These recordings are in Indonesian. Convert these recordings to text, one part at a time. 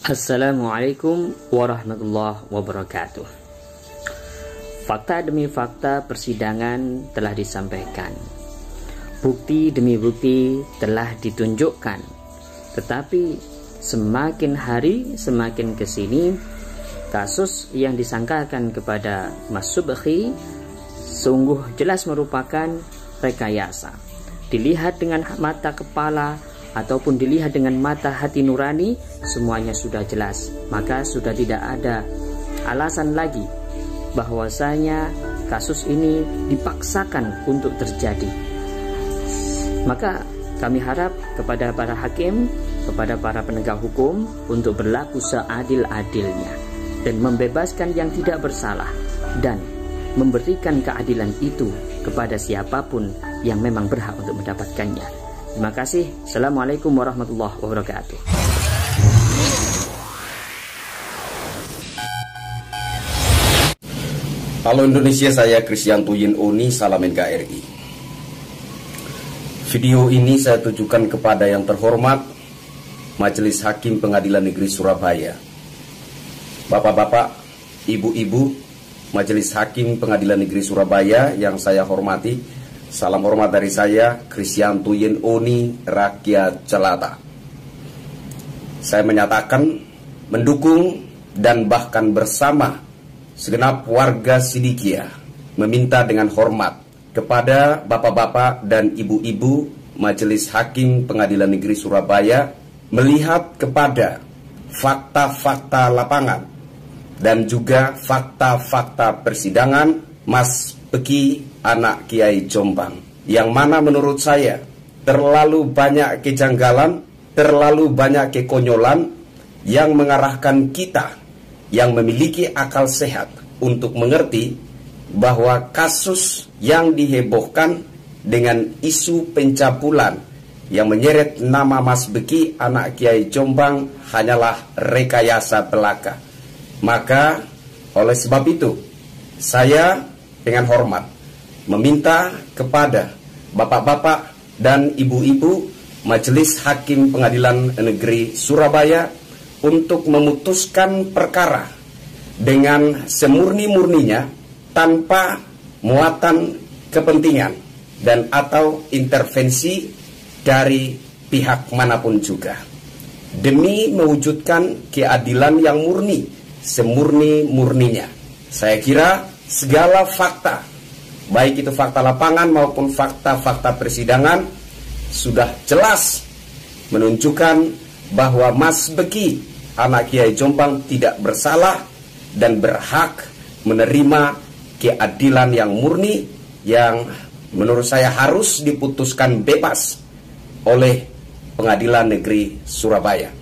Assalamualaikum warahmatullahi wabarakatuh. Fakta demi fakta persidangan telah disampaikan. Bukti demi bukti telah ditunjukkan. Tetapi semakin hari semakin kesini, kasus yang disangkakan kepada Mas Subekhi sungguh jelas merupakan rekayasa. Dilihat dengan mata kepala ataupun dilihat dengan mata hati nurani, semuanya sudah jelas. Maka sudah tidak ada alasan lagi bahwasanya kasus ini dipaksakan untuk terjadi. Maka kami harap kepada para hakim, kepada para penegak hukum untuk berlaku seadil-adilnya dan membebaskan yang tidak bersalah dan memberikan keadilan itu kepada siapapun yang memang berhak untuk mendapatkannya. Terima kasih. Assalamualaikum warahmatullahi wabarakatuh. Halo Indonesia, saya Kristianto Yin Oni, salam NKRI. Video ini saya tujukan kepada yang terhormat Majelis Hakim Pengadilan Negeri Surabaya, Bapak-bapak, Ibu-ibu, Majelis Hakim Pengadilan Negeri Surabaya yang saya hormati. Salam hormat dari saya, Kristianto Yin Oni, rakyat jelata. Saya menyatakan, mendukung, dan bahkan bersama segenap warga Sidikiyah meminta dengan hormat kepada bapak-bapak dan ibu-ibu Majelis Hakim Pengadilan Negeri Surabaya melihat kepada fakta-fakta lapangan dan juga fakta-fakta persidangan Mas Beki anak Kiai Jombang, yang mana menurut saya terlalu banyak kejanggalan, terlalu banyak kekonyolan yang mengarahkan kita yang memiliki akal sehat untuk mengerti bahwa kasus yang dihebohkan dengan isu pencabulan yang menyeret nama Mas Beki anak Kiai Jombang hanyalah rekayasa belaka. Maka oleh sebab itu saya dengan hormat meminta kepada bapak-bapak dan ibu-ibu Majelis Hakim Pengadilan Negeri Surabaya untuk memutuskan perkara dengan semurni-murninya tanpa muatan kepentingan dan atau intervensi dari pihak manapun juga, demi mewujudkan keadilan yang murni, semurni-murninya. Saya kira segala fakta, baik itu fakta lapangan maupun fakta-fakta persidangan, sudah jelas menunjukkan bahwa Mas Beki anak Kiai Jombang tidak bersalah dan berhak menerima keadilan yang murni yang menurut saya harus diputuskan bebas oleh Pengadilan Negeri Surabaya.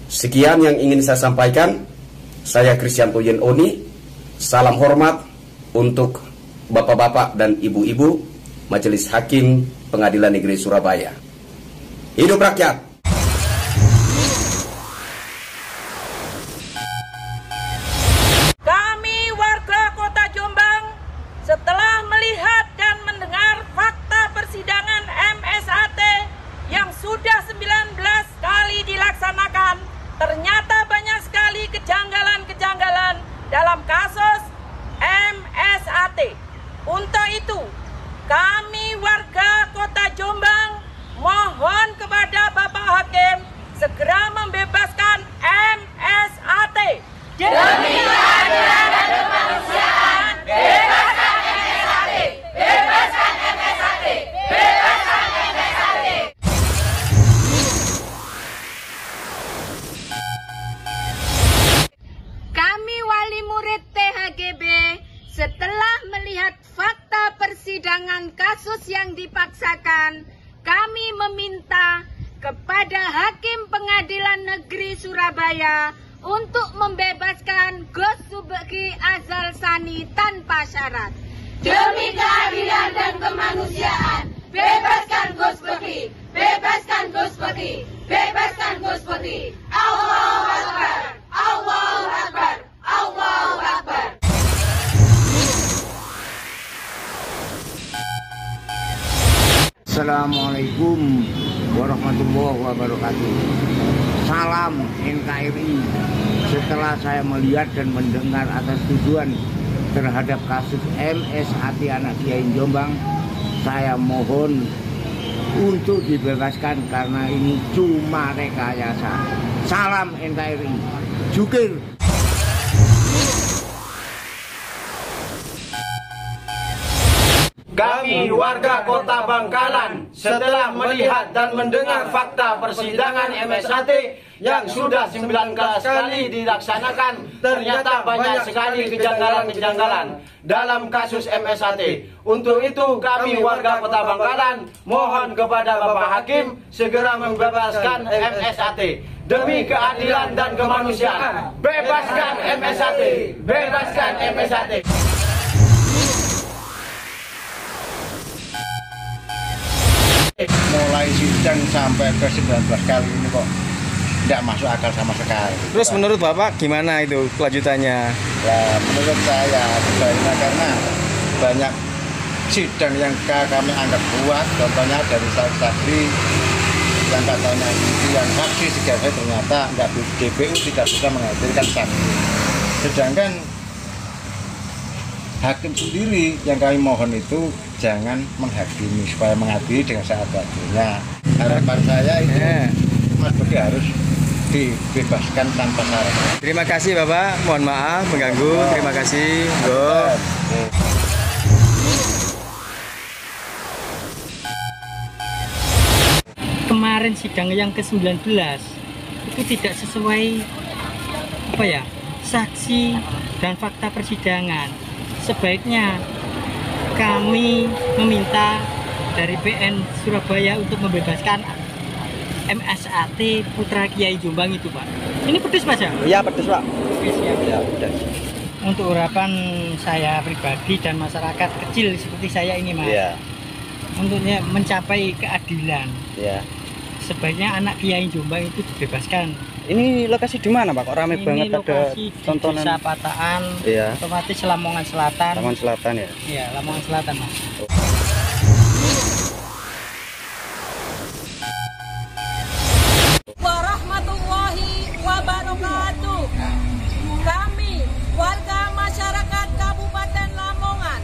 Sekian yang ingin saya sampaikan. Saya Kristianto Yin Oni. Salam hormat untuk bapak-bapak dan ibu-ibu Majelis Hakim Pengadilan Negeri Surabaya. Hidup rakyat! Kami warga Kota Jombang setelah melihat dan mendengar fakta persidangan MSAT yang sudah 19 kali dilaksanakan, ternyata banyak sekali kejanggalan-kejanggalan dalam kasus MSAT. Untuk itu, kami warga Kota Jombang mohon kepada Bapak Hakim segera membebaskan MSAT. Demi keadilan dan kemanusiaan, bebaskan MSAT, bebaskan MSAT, bebaskan MSAT. Kami wali murid THGB setelah melihat fakta persidangan kasus yang dipaksakan, kami meminta kepada Hakim Pengadilan Negeri Surabaya untuk membebaskan Gus Subekhi Azal Sani tanpa syarat. Demi keadilan dan kemanusiaan, bebaskan Gus Beki, bebaskan Gus Beki, bebaskan Gus Beki. Allahu Akbar, Allahu Akbar, Allahu Akbar. Assalamualaikum warahmatullahi wabarakatuh. Salam NKRI. Setelah saya melihat dan mendengar atas tuduhan terhadap kasus MSAT anak Kiai Jombang, saya mohon untuk dibebaskan karena ini cuma rekayasa. Salam NKRI. Jukir. Kami warga Kota Bangkalan setelah melihat dan mendengar fakta persidangan MSAT yang sudah 19 kali dilaksanakan, ternyata banyak sekali kejanggalan-kejanggalan dalam kasus MSAT. Untuk itu kami warga Kota Bangkalan mohon kepada Bapak Hakim segera membebaskan MSAT. Demi keadilan dan kemanusiaan, bebaskan MSAT, bebaskan MSAT. Mulai sidang sampai ke 19 kali ini kok tidak masuk akal sama sekali. Terus menurut Bapak gimana itu kelanjutannya? Ya, menurut saya sebaiknya karena banyak sidang yang kami anggap kuat, contohnya dari saksi yang katanya itu yang saksi segala ternyata nggak, DPU tidak bisa menghadirkan saksi. Sedangkan hakim sendiri yang kami mohon itu jangan menghakimi, supaya mengadili dengan seadil-adilnya. Harapan saya itu Mas Budi harus dibebaskan tanpa syarat. Terima kasih Bapak, mohon maaf mengganggu. Terima kasih. Kemarin sidang yang ke-19 itu tidak sesuai saksi dan fakta persidangan. Sebaiknya kami meminta dari PN Surabaya untuk membebaskan MSAT putra Kiai Jombang itu, Pak. Ini pedes, Mas, ya? Iya, pedes, Pak. Ya, pedes. Untuk harapan saya pribadi dan masyarakat kecil seperti saya ini, Mas. Iya. Untuknya mencapai keadilan. Iya. Sebaiknya anak Kiai Jombang itu dibebaskan. Ini lokasi di mana, Pak? Kok ramai banget ada tontonan? Desa Pataan, iya. otomatis Lamongan Selatan. Lamongan Selatan ya? Iya, Lamongan Selatan, Mas. Warahmatullahi wabarakatuh. Kami warga masyarakat Kabupaten Lamongan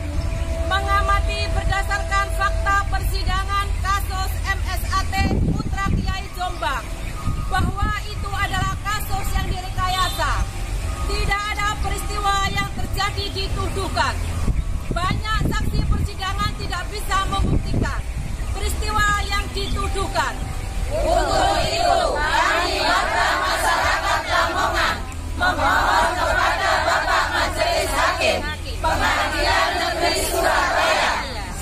mengamati berdasarkan fakta persidangan kasus MSAT putra Kiai Jombang bahwa itu adalah kasus yang direkayasa. Tidak ada peristiwa yang terjadi dituduhkan. Banyak saksi persidangan tidak bisa membuktikan peristiwa yang dituduhkan. Untuk itu, kami warga masyarakat Lamongan memohon kepada Bapak Majelis Hakim Pengadilan Negeri Surabaya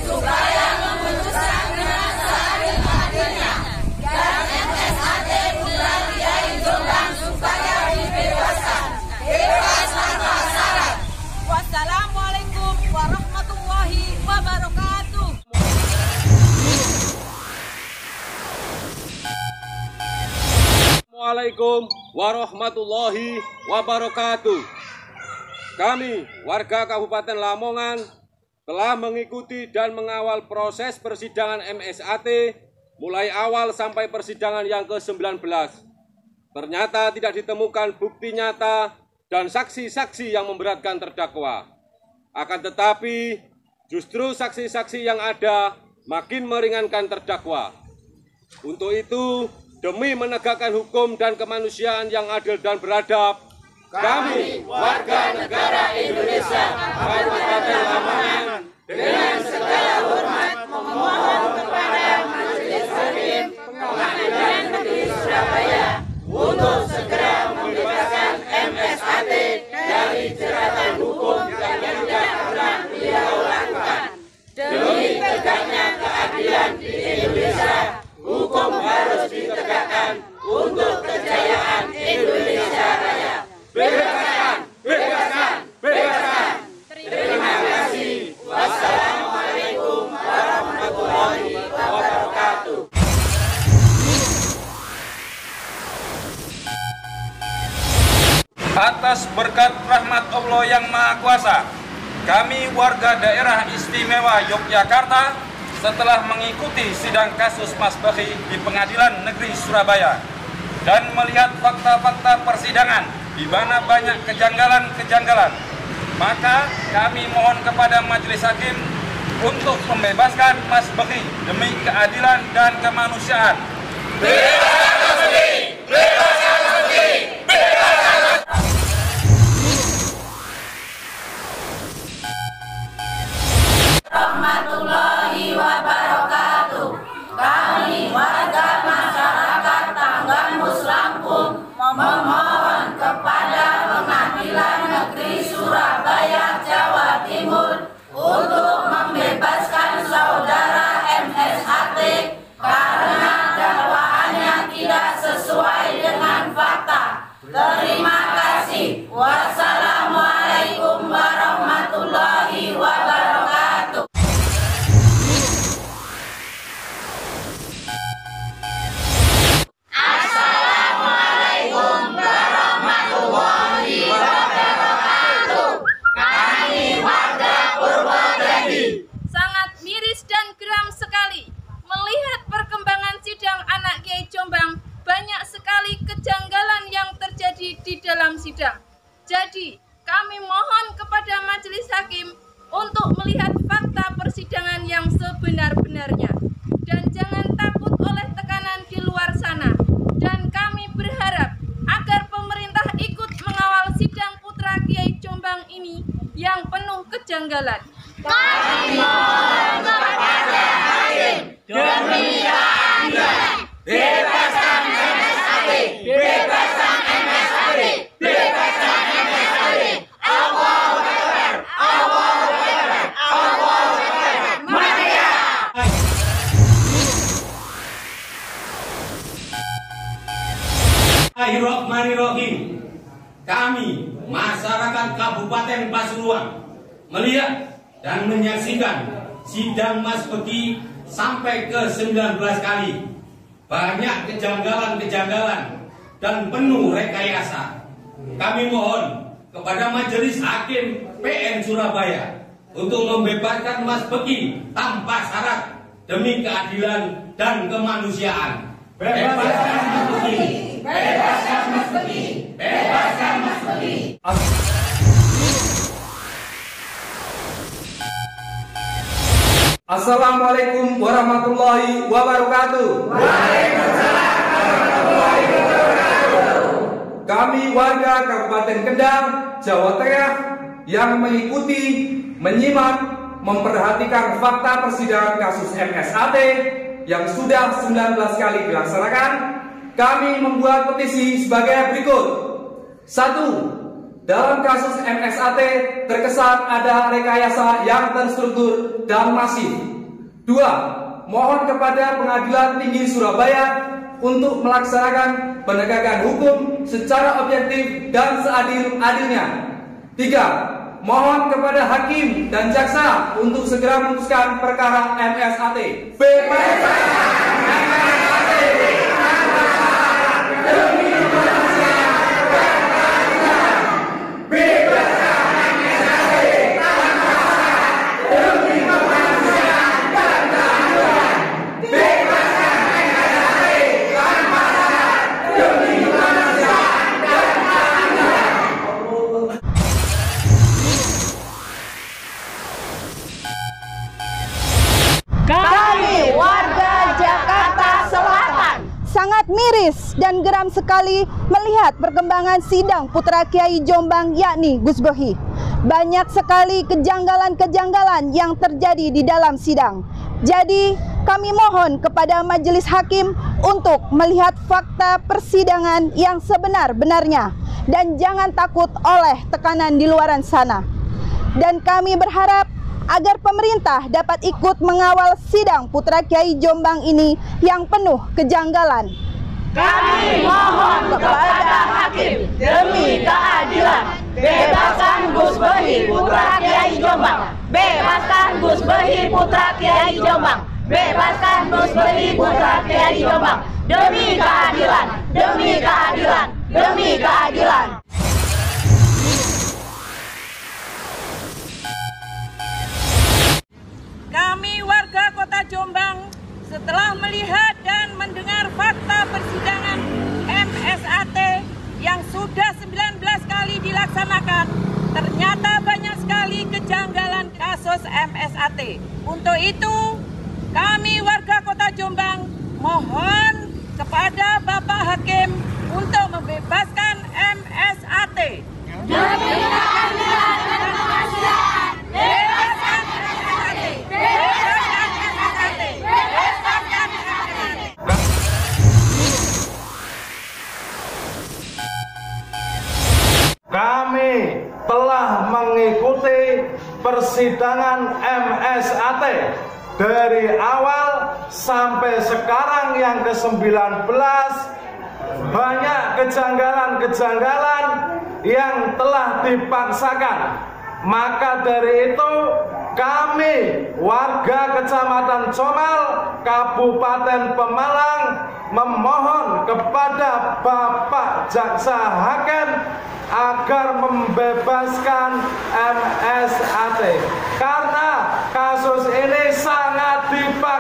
supaya memutuskan dengan seadil-adilnya dan MSAT putra Kiai Jombang supaya dibebaskan, bebas tanpa syarat. Wassalamualaikum warahmatullahi wabarakatuh. Assalamualaikum warahmatullahi wabarakatuh. Kami warga Kabupaten Lamongan telah mengikuti dan mengawal proses persidangan MSAT mulai awal sampai persidangan yang ke-19. Ternyata tidak ditemukan bukti nyata dan saksi-saksi yang memberatkan terdakwa. Akan tetapi justru saksi-saksi yang ada makin meringankan terdakwa. Untuk itu, demi menegakkan hukum dan kemanusiaan yang adil dan beradab, kami warga negara Indonesia Kabupaten Lamongan dengan segala hormat memohon kepada Majelis Hakim Pengadilan Negeri Surabaya untuk segera membebaskan MSAT dari jeratan hukum yang tidak pernah beliau lakukan. Demi tegaknya keadilan di Indonesia, hukum harus ditegakkan untuk kejayaan Indonesia Raya. Bebaskan, bebaskan, bebaskan. Terima kasih. Wassalamualaikum warahmatullahi wabarakatuh. Atas berkat rahmat Allah yang Maha Kuasa, kami warga daerah istimewa Yogyakarta setelah mengikuti sidang kasus Mas Bakhi di Pengadilan Negeri Surabaya, dan melihat fakta-fakta persidangan di mana banyak kejanggalan-kejanggalan, maka kami mohon kepada Majelis Hakim untuk membebaskan Mas Beki demi keadilan dan kemanusiaan. Bebaskan Mas Beki! Bebaskan Mas Beki! Bebaskan Mas Beki! Warahmatullahi wabarakatuh. Kami warga masyarakat Tanggamus Lampung memohon kepada Pengadilan Negeri Surabaya, Jawa Timur untuk membebaskan saudara MSAT karena dakwaannya tidak sesuai dengan fakta. Terima kasih. Wassalamualaikum warahmatullahi wabarakatuh. Assalamualaikum warahmatullahi wabarakatuh. Kami warga Purwodadi. Sangat miris dan geram sekali melihat perkembangan sidang anak Kiai Jombang. Banyak sekali kejanggalan yang terjadi di dalam sidang. Jadi, kami mohon kepada Majelis Hakim untuk melihat fakta persidangan yang sebenar-benarnya. Dan jangan takut oleh tekanan di luar sana. Dan kami berharap agar pemerintah ikut mengawal sidang putra Kiai Jombang ini yang penuh kejanggalan. Kami mohon kepada Hakim demi keadilan. Bebaskan MSAT, bebaskan MSAT, bebaskan MSAT. Allahu Akbar, Allahu Akbar, Allahu Akbar. Merdeka! Bismillahirrahmanirrahim. Kami, masyarakat Kabupaten Pasuruan, melihat dan menyaksikan sidang Mas Beki sampai ke 19 kali. Banyak kejanggalan-kejanggalan dan penuh rekayasa. Kami mohon kepada Majelis Hakim PN Surabaya untuk membebaskan Mas Beki tanpa syarat demi keadilan dan kemanusiaan. Bebaskan Mas Beki! Bebaskan Mas Beki! Bebaskan Mas Beki! Assalamualaikum warahmatullahi wabarakatuh. Waalaikumsalam warahmatullahi wabarakatuh. Kami warga Kabupaten Kendal, Jawa Tengah yang mengikuti, menyimak, memperhatikan fakta persidangan kasus MSAT yang sudah 19 kali dilaksanakan, kami membuat petisi sebagai berikut. 1. Dalam kasus MSAT terkesan ada rekayasa yang terstruktur dan masif. 2. Mohon kepada Pengadilan Tinggi Surabaya untuk melaksanakan penegakan hukum secara objektif dan seadil-adilnya. 3. Mohon kepada hakim dan jaksa untuk segera memutuskan perkara MSAT. Bebaskan MSAT tanpa syarat demi kemanusiaan dan keadilan. Bebaskan MSAT tanpa syarat demi kemanusiaan dan keadilan. Bebaskan MSAT tanpa syarat demi kemanusiaan dan keadilan. Kami warga Jakarta Selatan sangat miris dan geram sekali melihat perkembangan sidang putra Kiai Jombang yakni Gus Beki. Banyak sekali kejanggalan-kejanggalan yang terjadi di dalam sidang. Jadi kami mohon kepada majelis hakim untuk melihat fakta persidangan yang sebenar-benarnya dan jangan takut oleh tekanan di luaran sana. Dan kami berharap agar pemerintah dapat ikut mengawal sidang putra Kiai Jombang ini yang penuh kejanggalan. Kami mohon kepada hakim demi keadilan, bebaskan Gus Beki putra Kiai Jombang. Bebaskan Gus Beki putra Kiai Jombang. Bebaskan Gus Beki putra Kiai Jombang. Demi keadilan, demi keadilan, demi keadilan. Kami warga Kota Jombang setelah melihat dan mendengar fakta persidangan dilaksanakan, ternyata banyak sekali kejanggalan kasus MSAT. Untuk itu, kami warga Kota Jombang mohon kepada Bapak Hakim untuk membebaskan MSAT. Demi keadilan dan kemanusiaan, bebaskan MSAT. Bebaskan MSAT. Bebaskan MSAT. Kami telah mengikuti persidangan MSAT dari awal sampai sekarang yang ke-19. Banyak kejanggalan-kejanggalan yang telah dipaksakan. Maka dari itu kami warga Kecamatan Comal, Kabupaten Pemalang memohon kepada Bapak Jaksa Hakim agar membebaskan MSAT karena kasus ini sangat dipaksakan.